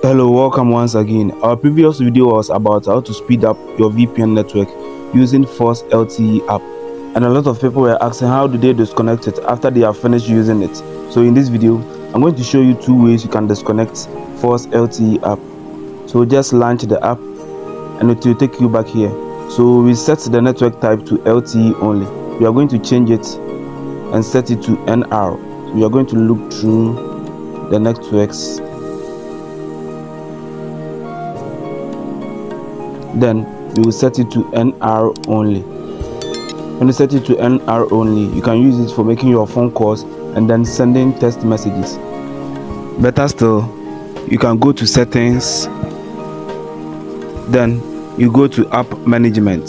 Hello, welcome once again. Our previous video was about how to speed up your VPN network using ForceLTE app, and a lot of people were asking how do they disconnect it after they have finished using it. So in this video I'm going to show you two ways you can disconnect ForceLTE app. So just launch the app and it will take you back here. So we set the network type to LTE only. We are going to change it and set it to NR. So we are going to look through the networks. Then you will set it to NR only. When you set it to NR only, you can use it for making your phone calls and then sending text messages. Better still, you can go to settings, then you go to app management,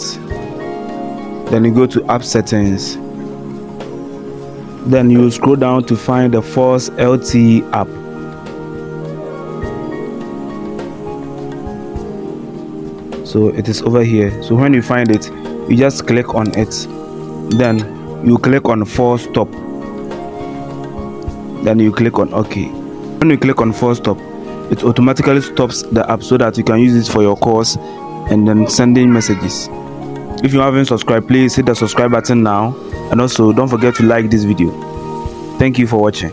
then you go to app settings, then you scroll down to find the ForceLTE app. So it is over here. So when you find it, you just click on it, then you click on force stop, then you click on OK. When you click on force stop, it automatically stops the app so that you can use it for your calls and then sending messages. If you haven't subscribed, please hit the subscribe button now, and also don't forget to like this video. Thank you for watching.